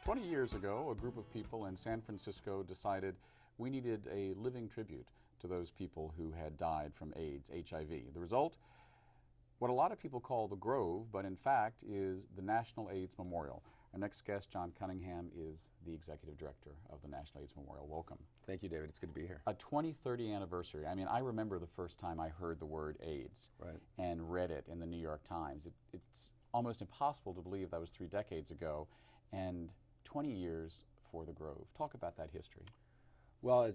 20 years ago, a group of people in San Francisco decided we needed a living tribute to those people who had died from AIDS, HIV. The result, what a lot of people call the Grove, but in fact is the National AIDS Memorial. Our next guest, John Cunningham, is the executive director of the National AIDS Memorial. Welcome. Thank you, David. It's good to be here. A 20-30 anniversary. I mean, I remember the first time I heard the word AIDS and read it in the New York Times. It's almost impossible to believe that was 3 decades ago, and 20 years for the Grove. Talk about that history. Well,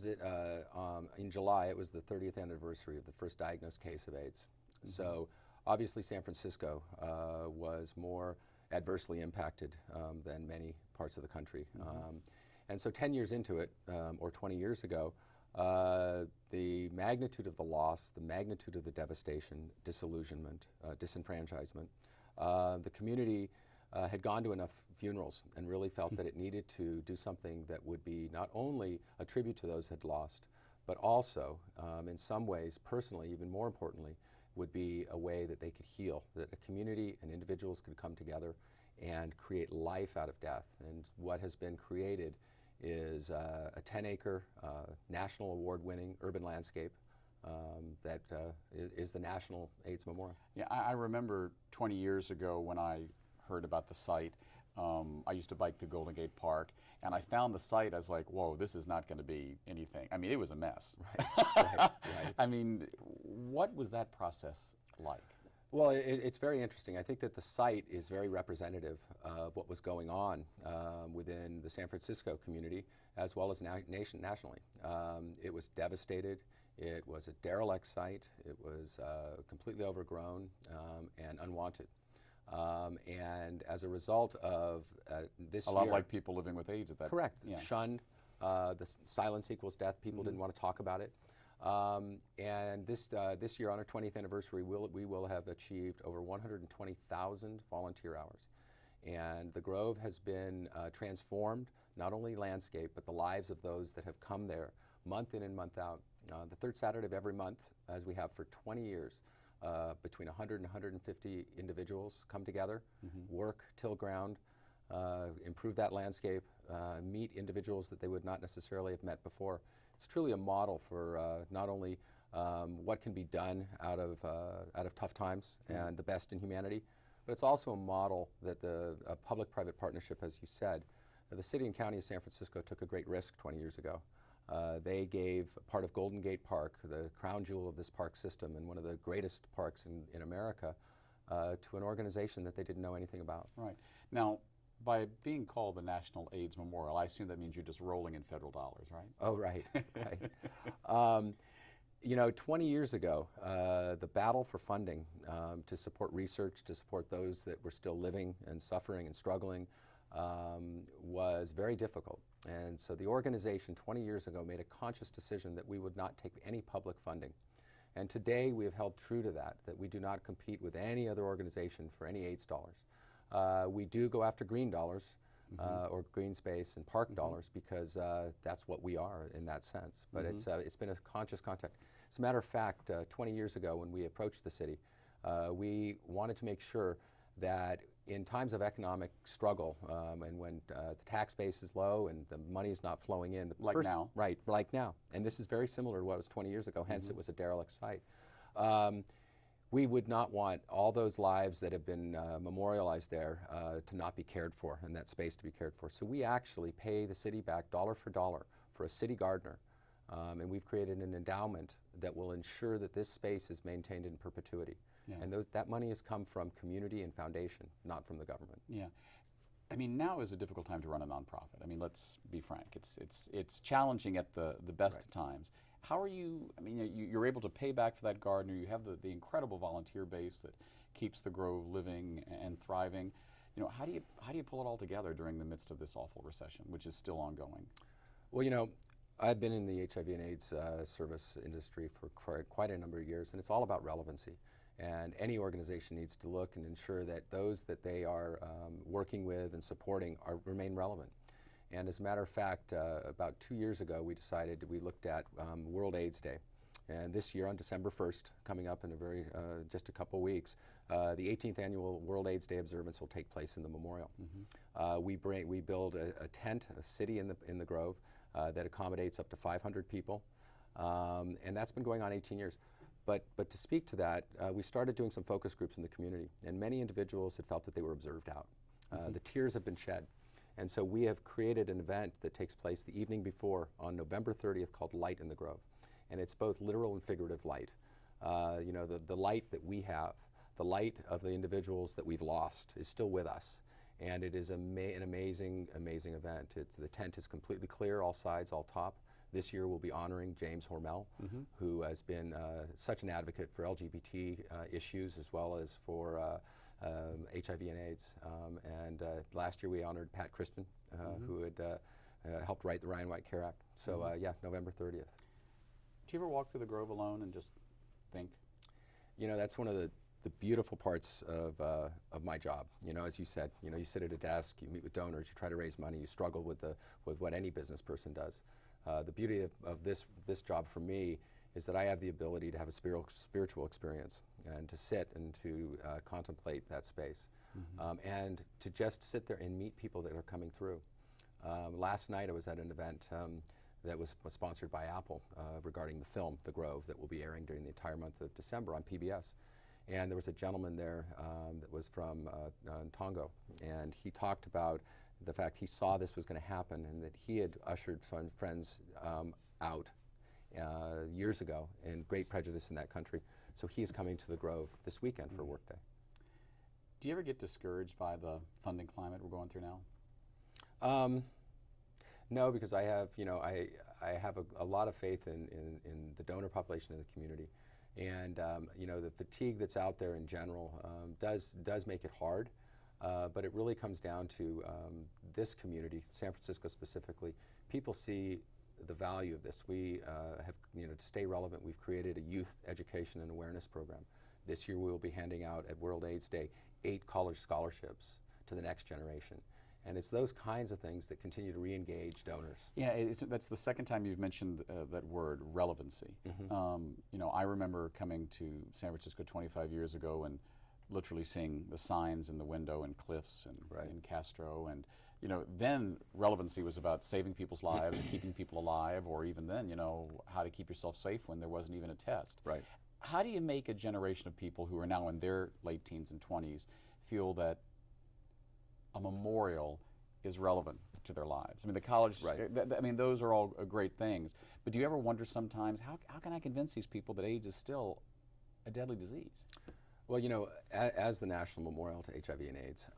in July, it was the 30th anniversary of the first diagnosed case of AIDS. Mm-hmm. So obviously San Francisco was more adversely impacted than many parts of the country. Mm-hmm. And so 10 years into it, or 20 years ago, the magnitude of the loss, the magnitude of the devastation, disillusionment, disenfranchisement, the community had gone to enough funerals and really felt that it needed to do something that would be not only a tribute to those who had lost, but also, in some ways, personally, even more importantly, would be a way that they could heal, that a community and individuals could come together and create life out of death. And what has been created is a 10-acre, national award-winning urban landscape that is the National AIDS Memorial. Yeah, I remember 20 years ago when I heard about the site. I used to bike through Golden Gate Park, and I found the site. I was like, whoa, this is not going to be anything. I mean, it was a mess. Right. I mean, what was that process like? Well, it's very interesting. I think that the site is very representative of what was going on within the San Francisco community as well as nationally. It was devastated. It was a derelict site. It was completely overgrown and unwanted. And as a result of this year... A lot like people living with AIDS at that... Correct. Yeah. Shunned. The silence equals death. People didn't want to talk about it. And this year, on our 20th anniversary, we will have achieved over 120,000 volunteer hours. And the Grove has been transformed, not only landscape, but the lives of those that have come there month in and month out. The third Saturday of every month, as we have for 20 years, between 100 and 150 individuals come together, work, till ground, improve that landscape, meet individuals that they would not necessarily have met before. It's truly a model for not only what can be done out of tough times and the best in humanity, but it's also a model that the public-private partnership, as you said, the city and county of San Francisco took a great risk 20 years ago. They gave part of Golden Gate Park, the crown jewel of this park system and one of the greatest parks in America, to an organization that they didn't know anything about. Right. Now, by being called the National AIDS Memorial, I assume that means you're just rolling in federal dollars, right? Oh, right. Right. 20 years ago, the battle for funding to support research, to support those that were still living and suffering and struggling was very difficult. And so the organization 20 years ago made a conscious decision that we would not take any public funding. And today we have held true to that we do not compete with any other organization for any AIDS dollars. We do go after green dollars or green space and park dollars because that's what we are in that sense. But it's been a conscious contact. As a matter of fact, 20 years ago when we approached the city, we wanted to make sure that in times of economic struggle and when the tax base is low and the money is not flowing in. Now. Right, like now. And this is very similar to what was 20 years ago, hence it was a derelict site. We would not want all those lives that have been memorialized there to not be cared for and that space to be cared for. So we actually pay the city back dollar for a city gardener. And we've created an endowment that will ensure that this space is maintained in perpetuity. Yeah. And that money has come from community and foundation, not from the government. Yeah. I mean, now is a difficult time to run a nonprofit. I mean, let's be frank. It's challenging at the best of times. How are you, I mean, you're able to pay back for that gardener. You have the incredible volunteer base that keeps the Grove living and thriving. How do you pull it all together during the midst of this awful recession, which is still ongoing? Well, I've been in the HIV and AIDS service industry for quite a number of years, and it's all about relevancy. And any organization needs to look and ensure that those that they are working with and supporting remain relevant. And as a matter of fact, about 2 years ago, we looked at World AIDS Day. And this year, on December 1st, coming up in just a couple weeks, The 18th annual World AIDS Day observance will take place in the memorial. We build a tent, a city in the Grove that accommodates up to 500 people, and that's been going on 18 years. But to speak to that, we started doing some focus groups in the community, and many individuals had felt that they were observed out. The tears have been shed. And so we have created an event that takes place the evening before on November 30th called Light in the Grove. And it's both literal and figurative light. You know, the light that we have, the light of the individuals that we've lost is still with us. And it is an amazing, amazing event. The tent is completely clear, all sides, all top. This year we'll be honoring James Hormel, who has been such an advocate for LGBT issues as well as for HIV and AIDS. Last year we honored Pat Christian, who had helped write the Ryan White Care Act. So yeah, November 30th. Do you ever walk through the Grove alone and just think? You know, that's one of the beautiful parts of my job. You know, as you said, you know, you sit at a desk, you meet with donors, you try to raise money, you struggle with what any business person does. The beauty of this job for me is that I have the ability to have a spiritual experience and to sit and to contemplate that space and to just sit there and meet people that are coming through. Last night I was at an event that was sponsored by Apple regarding the film, The Grove, that will be airing during the entire month of December on PBS. And there was a gentleman there that was from Tongo, and he talked about the fact he saw this was going to happen and that he had ushered friends out years ago in great prejudice in that country. So he is coming to the Grove this weekend for Workday. Do you ever get discouraged by the funding climate we're going through now? No, because I have, you know, I have a lot of faith in the donor population of the community. And you know, the fatigue that's out there in general does make it hard. But it really comes down to this community, San Francisco specifically. People see the value of this. We have, you know, to stay relevant, we've created a youth education and awareness program. This year we will be handing out at World AIDS Day 8 college scholarships to the next generation. And it's those kinds of things that continue to re-engage donors. Yeah, that's the second time you've mentioned that word, relevancy. You know, I remember coming to San Francisco 25 years ago and literally seeing the signs in the window in Cliffs and in Castro, and you know, then relevancy was about saving people's lives or keeping people alive, or even then, you know, how to keep yourself safe when there wasn't even a test. Right. How do you make a generation of people who are now in their late teens and 20s feel that a memorial is relevant to their lives? I mean, the college, I mean, those are all great things, but do you ever wonder sometimes, how can I convince these people that AIDS is still a deadly disease? Well, you know, as the National Memorial to HIV and AIDS,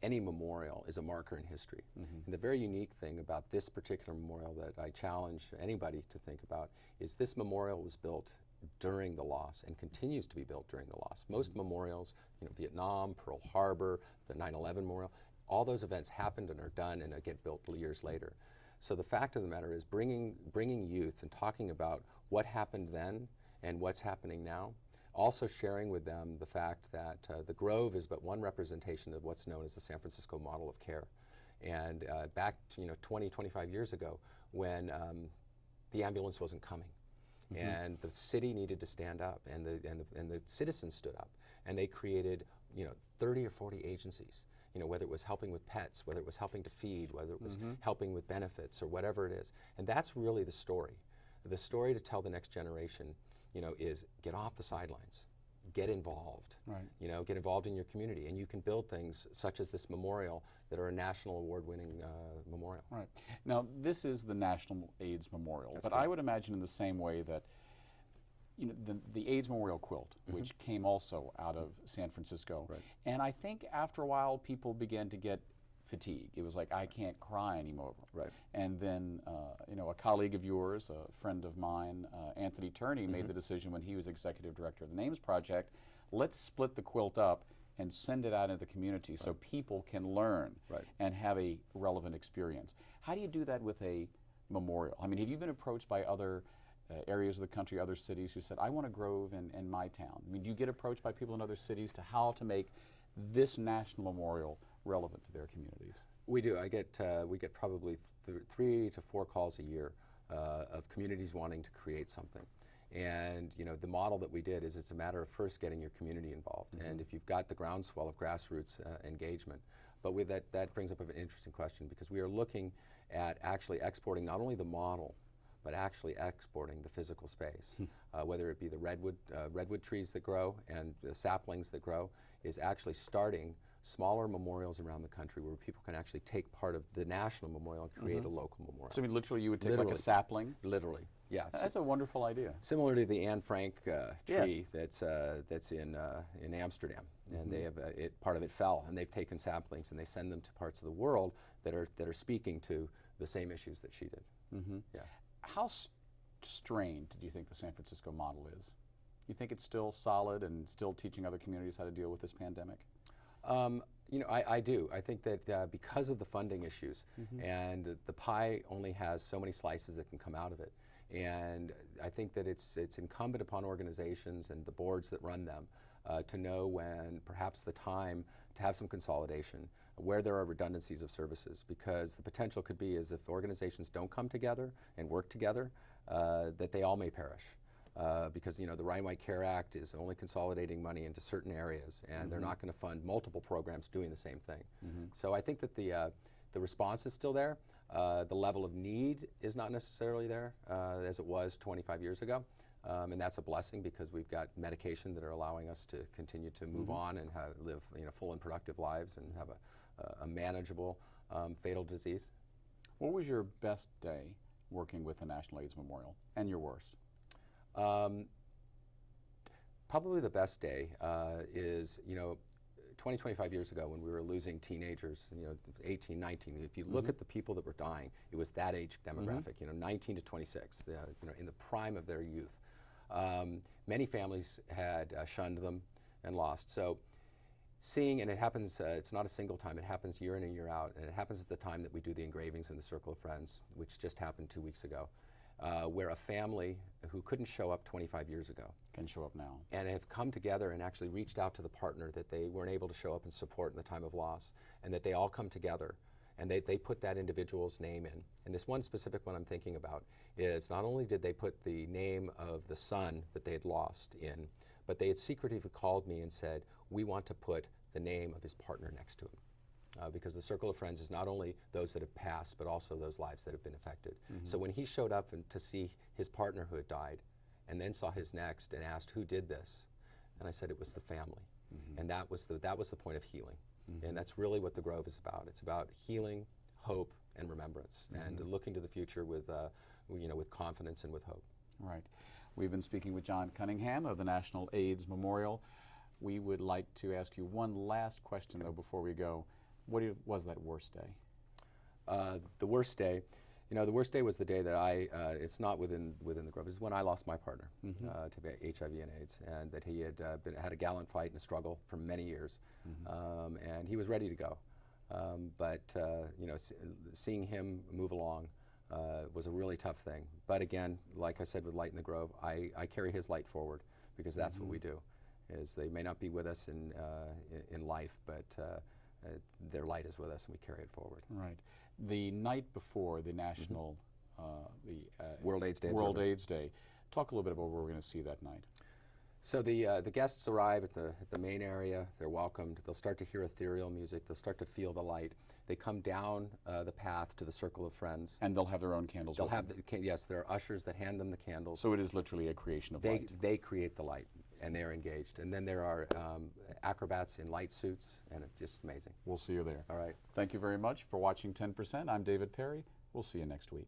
any memorial is a marker in history. And the very unique thing about this particular memorial that I challenge anybody to think about is this memorial was built during the loss and continues to be built during the loss. Most memorials, you know, Vietnam, Pearl Harbor, the 9/11 memorial, all those events happened and are done and they get built years later. So the fact of the matter is bringing youth and talking about what happened then and what's happening now, also sharing with them the fact that the Grove is but one representation of what's known as the San Francisco model of care. And back to, you know, 20, 25 years ago when the ambulance wasn't coming. And the city needed to stand up, and the citizens stood up, and they created, you know, 30 or 40 agencies. You know, whether it was helping with pets, whether it was helping to feed, whether it was helping with benefits, or whatever it is. And that's really the story. The story to tell the next generation, you know, is get off the sidelines, get involved. You know, get involved in your community, and you can build things such as this memorial that are a national award-winning memorial. Right. Now, this is the National AIDS Memorial, That's but correct. I would imagine in the same way that, you know, the AIDS Memorial quilt, which came also out of San Francisco, and I think after a while people began to get fatigue. It was like, I can't cry anymore. And then, you know, a colleague of yours, a friend of mine, Anthony Turney, made the decision when he was executive director of the Names Project, let's split the quilt up and send it out into the community so people can learn and have a relevant experience. How do you do that with a memorial? I mean, have you been approached by other areas of the country, other cities who said, I want a Grove in my town? I mean, do you get approached by people in other cities to how to make this national memorial relevant to their communities? We do. We get probably 3 to 4 calls a year of communities wanting to create something. And the model that we did is it's a matter of first getting your community involved. And if you've got the groundswell of grassroots engagement, but with that brings up an interesting question, because we are looking at actually exporting not only the model, but actually exporting the physical space, whether it be the redwood trees that grow and the saplings that grow, is actually starting smaller memorials around the country where people can actually take part of the national memorial and create a local memorial. So I mean, literally you would take like a sapling? Literally, yes. That's a wonderful idea. Similar to the Anne Frank tree Yes. that's in Amsterdam, and they have part of it fell, and they've taken saplings and they send them to parts of the world that are speaking to the same issues that she did. Yeah. How strained do you think the San Francisco model is? You think it's still solid and still teaching other communities how to deal with this pandemic? I do. I think that because of the funding issues, and the pie only has so many slices that can come out of it, and I think that it's incumbent upon organizations and the boards that run them to know when perhaps the time to have some consolidation, where there are redundancies of services, because the potential could be is if organizations don't come together and work together, that they all may perish. Because the Ryan White Care Act is only consolidating money into certain areas, and they're not going to fund multiple programs doing the same thing. So I think that the response is still there. The level of need is not necessarily there as it was 25 years ago, and that's a blessing because we've got medication that are allowing us to continue to move on and live full and productive lives and have a manageable fatal disease. What was your best day working with the National AIDS Memorial, and your worst? Probably the best day is 20, 25 years ago when we were losing teenagers, 18, 19. If you look at the people that were dying, it was that age demographic, 19 to 26, in the prime of their youth. Many families had shunned them and lost. So seeing, and it happens, it's not a single time, it happens year in and year out, and it happens at the time that we do the engravings in the Circle of Friends, which just happened 2 weeks ago. Where a family who couldn't show up 25 years ago can show up now and have come together and actually reached out to the partner that they weren't able to show up and support in the time of loss, and that they all come together and they put that individual's name in. And this one specific one I'm thinking about is not only did they put the name of the son that they had lost in, but they had secretively called me and said, we want to put the name of his partner next to him. Because the Circle of Friends is not only those that have passed, but also those lives that have been affected. So when he showed up to see his partner who had died, and then saw his next and asked, who did this? And I said, it was the family. And that was the point of healing. And that's really what the Grove is about. It's about healing, hope, and remembrance, and looking to the future with confidence and with hope. Right. We've been speaking with John Cunningham of the National AIDS Memorial. We would like to ask you one last question, though, before we go. What was that worst day? The worst day, the worst day was the day that it's not within the Grove, it's when I lost my partner to HIV and AIDS, and that he had a gallant fight and a struggle for many years, and he was ready to go. But seeing him move along was a really tough thing. But again, like I said with Light in the Grove, I carry his light forward, because that's what we do. Is they may not be with us in life, but their light is with us, and we carry it forward. Right. The night before the national, World AIDS Day. World AIDS Day. Talk a little bit about what we're going to see that night. So the guests arrive at the main area. They're welcomed. They'll start to hear ethereal music. They'll start to feel the light. They come down the path to the Circle of Friends. And they'll have their own candles. They'll have yes. There are ushers that hand them the candles. So it is literally a creation of light. They create the light, and they're engaged. And then there are acrobats in light suits, and it's just amazing. We'll see you there. All right. Thank you very much for watching 10%. I'm David Perry. We'll see you next week.